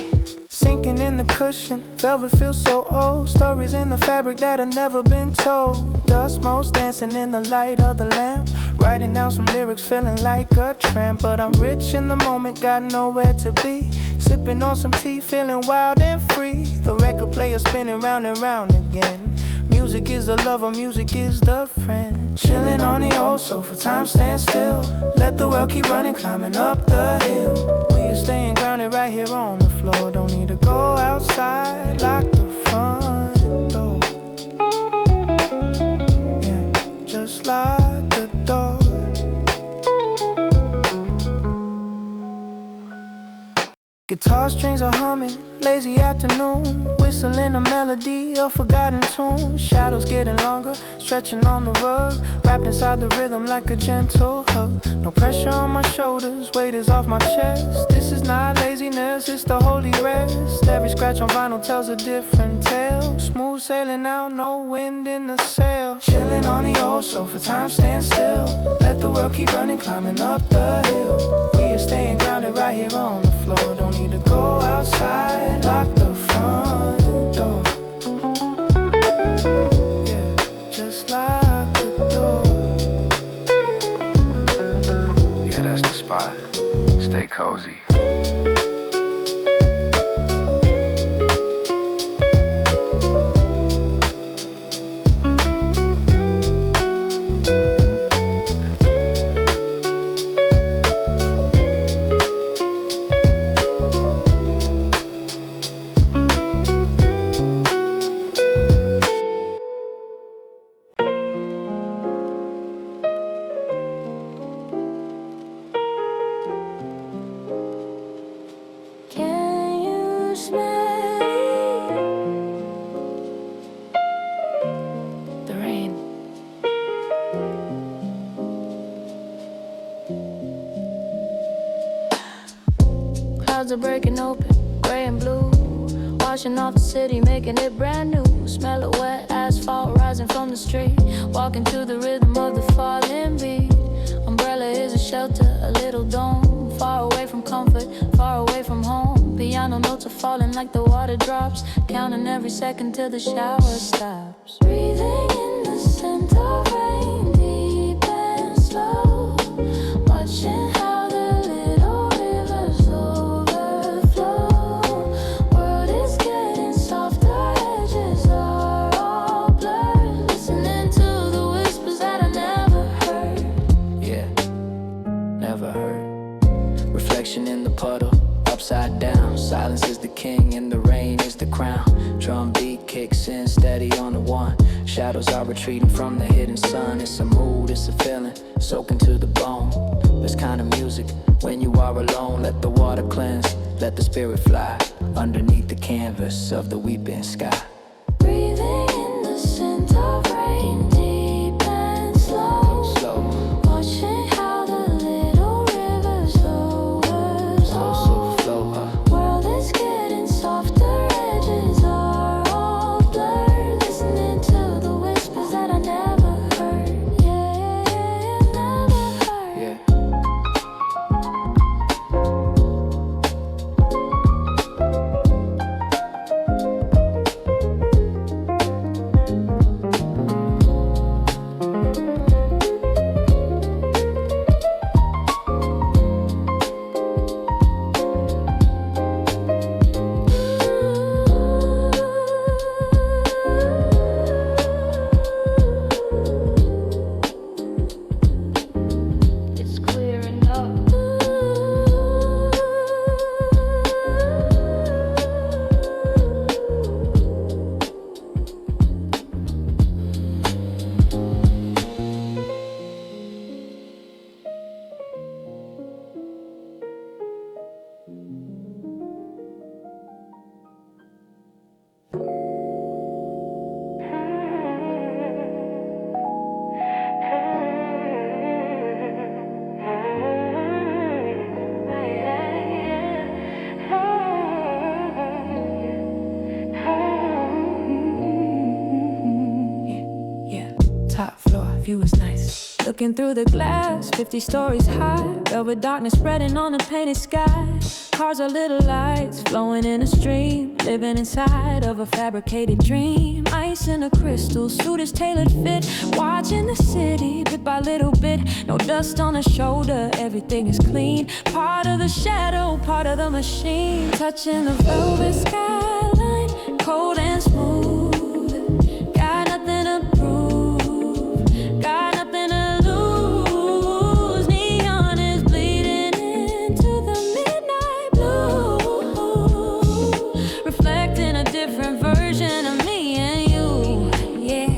Sinking in the cushion, velvet feels so old. Stories in the fabric that have never been told. Dust motes dancing in the light of the lamp. Writing down some lyrics, feeling like a tramp. But I'm rich in the moment, got nowhere to be. Sipping on some tea, feeling wild and free. The record player spinning round and round again. Music is the lover, music is the friend. Chilling on the old sofa, time stands still. Let the world keep running, climbing up the hill. We are staying grounded right here on the floor. Don't need to go outside, lock the front door. Yeah, just lock the door. Guitar strings are humming, lazy afternoon. Whistling a melody, a forgotten tune. Shadows getting longer, stretching on the rug. Wrapped inside the rhythm like a gentle hug. No pressure on my shoulders, weight is off my chest. This is not laziness, it's the holy rest. Every scratch on vinyl tells a different tale. Smooth sailing out, no wind in the sail. Chilling on the old sofa, time stands still. Let the world keep running, climbing up the hill. We are staying grounded right here on the floor. Don't need to go outside, lock the front door. Yeah, just lock the door. Yeah, that's the spot. Stay cozy. Floods are breaking open, gray and blue, washing off the city, making it brand new. Smell of wet asphalt rising from the street, walking to the rhythm of the falling beat. Umbrella is a shelter, a little dome, far away from comfort, far away from home. Piano notes are falling like the water drops, counting every second till the shower stops. Breathing in the scent of rain, deep and slow, watching how the little rivers overflow. World is getting softer, edges are all blurred, listening to the whispers that I never heard. Yeah, never heard. Reflection in the puddle, upside down. Silence is the king and the rain is the crown. Drum beat kicks in steady on the one. Shadows are retreating from the hidden sun. It's a mood, it's a feeling, soaking to the bone. This kind of music, when you are alone. Let the water cleanse, let the spirit fly underneath the canvas of the weeping sky. Breathing in the scent of rain, deep and slow, watching how the little rivers overflow. World is getting softer, edges are all blurred, listening to the whispers that I never heard. Yeah, never heard. Yeah. It's clear enough. Yeah, top floor, view is nice. Looking through the glass, 50 stories high. Velvet darkness spreading on the painted sky. Cars are little lights flowing in a stream, living inside of a fabricated dream. Ice in a crystal, suit is tailored fit. Watching the city bit by little bit. No dust on the shoulder, everything is clean. Part of the shadow, part of the machine. Touching the velvet skyline, cold and smooth. Got nothing to prove, got nothing to lose. Neon is bleeding into the midnight blue, reflecting a different version of me and you. Yeah,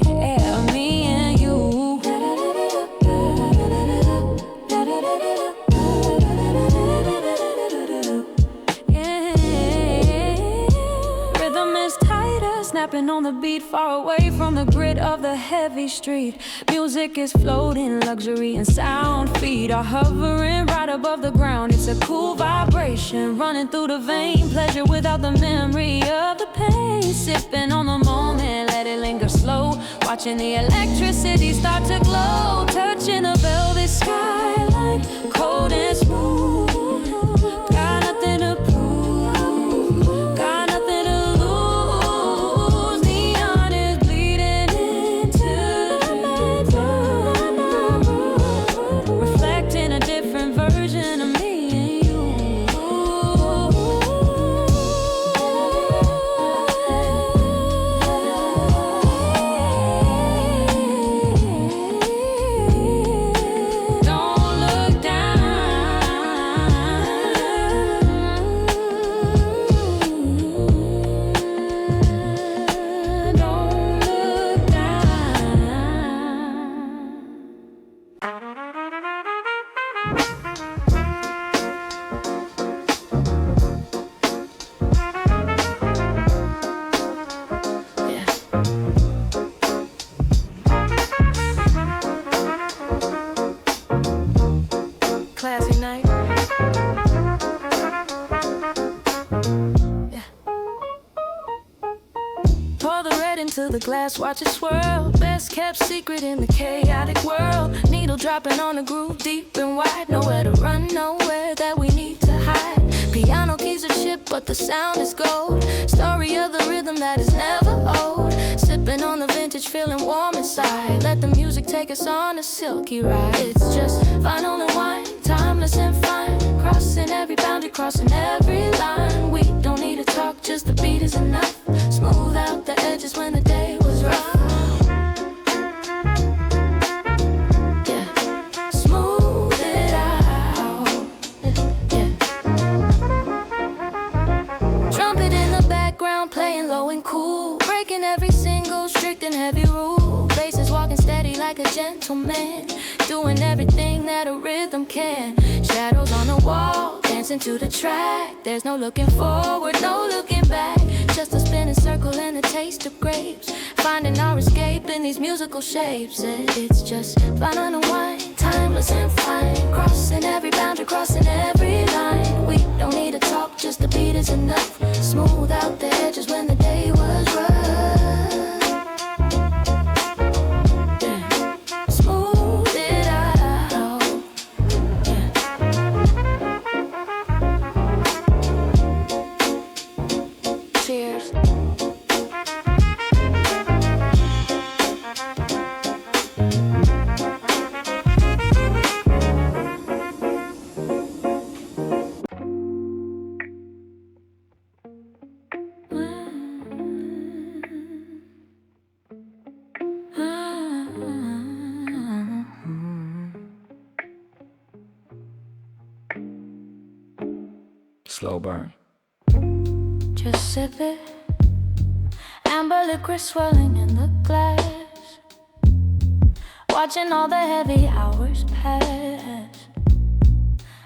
me and you. Yeah, rhythm is tighter, snapping on the beat, far away from the grit of the heavy street. Music is floating, luxury and sound. Feet are hovering right above the ground. It's a cool vibration running through the vein. Pleasure without the memory of the pain. Sipping on the moment, let it linger slow. Watching the electricity start to glow. Touching the velvet skyline, cold and smooth. Got nothing to prove, got nothing to lose. Neon is bleeding into the night, reflecting a different version of me and you. Don't look down. Don't look down. Classy night. the glass, watch it swirl. Best kept secret in the chaotic world. Needle dropping on the groove, deep and wide. Nowhere to run, nowhere that we need to hide. Piano keys are chipped, but the sound is gold. Story of the rhythm that is never old. Sipping on the vintage, feeling warm inside. Let the music take us on a silky ride. It's just vinyl and wine, timeless and fine. Crossing every boundary, crossing every line. We don't need to talk, just the beat is enough. Smooth out the edges when the day was rough. Yeah, smooth it out. Yeah. Trumpet in the background, playing low and cool. Breaking every single strict and heavy rule. Bass is walking steady like a gentleman. Doing everything that a rhythm can. Shadows on the wall, dancing to the track. There's no looking forward, no looking back. Just a spinning circle and the taste of grapes. Finding our escape in these musical shapes. It's just vinyl and wine, timeless and fine. Crossing every boundary, crossing every line. We don't need to talk, just the beat is enough. Smooth out the edges when the day was rough. Slow burn. Just sip it. Amber liquor swirling in the glass. Watching all the heavy hours pass.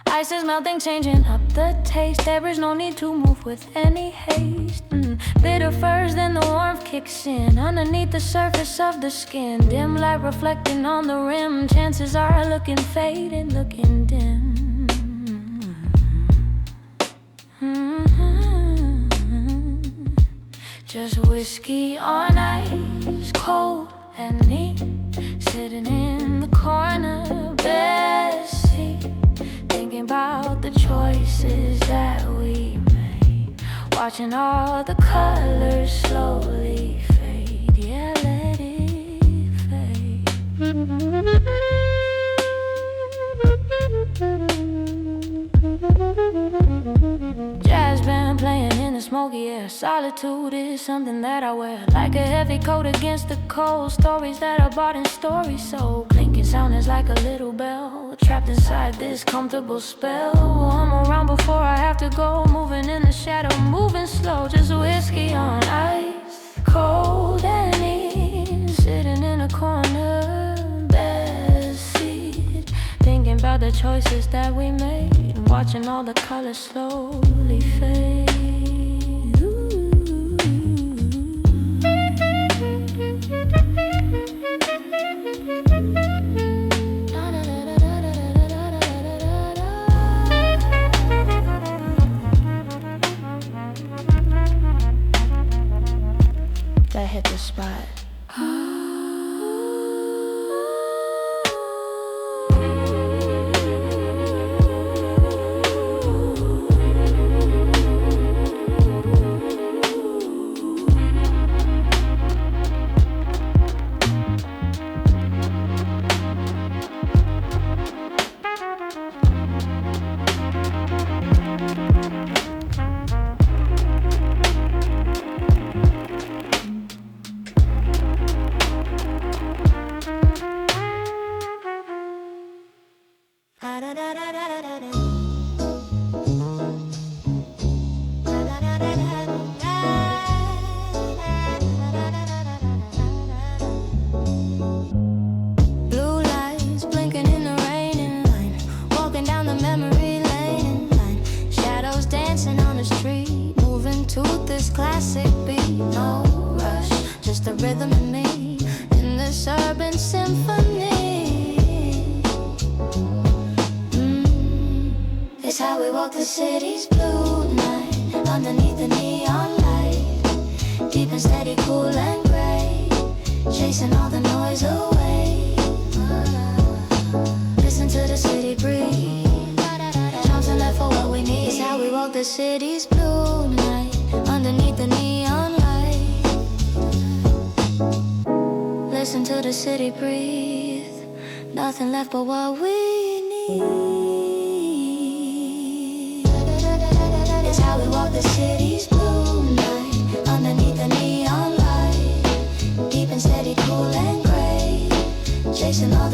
Ice is melting, changing up the taste. There is no need to move with any haste. Bitter first, then the warmth kicks in. Underneath the surface of the skin. Dim light reflecting on the rim. Chances are looking faded, looking dim. Just whiskey on ice, cold and neat. Sitting in the corner, best seat. Thinking about the choices that we made. Watching all the colors slowly fade. Yeah, let it fade. Jazz band playing in the smoky air. Solitude is something that I wear like a heavy coat against the cold. Stories that are bought in stories so clinking sound is like a little bell. Trapped inside this comfortable spell. I'm around before I have to go. Moving in the shadow, moving slow. Just whiskey on ice, cold and neat. Sitting in a corner, best seat. Thinking about the choices that we made. Watching all the colors slowly fade. That hit the spot. Blue lights blinking in the raining line. Walking down the memory lane line. Shadows dancing on the street. Moving to this classic beat. No rush, just the rhythm and me. In this urban symphony. It's how we walk the city's blue night. Underneath the neon light. Deep and steady, cool and gray. chasing all the noise away. Listen to the city breathe. Something left for what we need. It's how we walk the city's blue night underneath the neon light. Listen to the city breathe. Nothing left but what we need. It's how we walk the city's blue night underneath the neon light. Deep and steady, cool and gray. Chasing all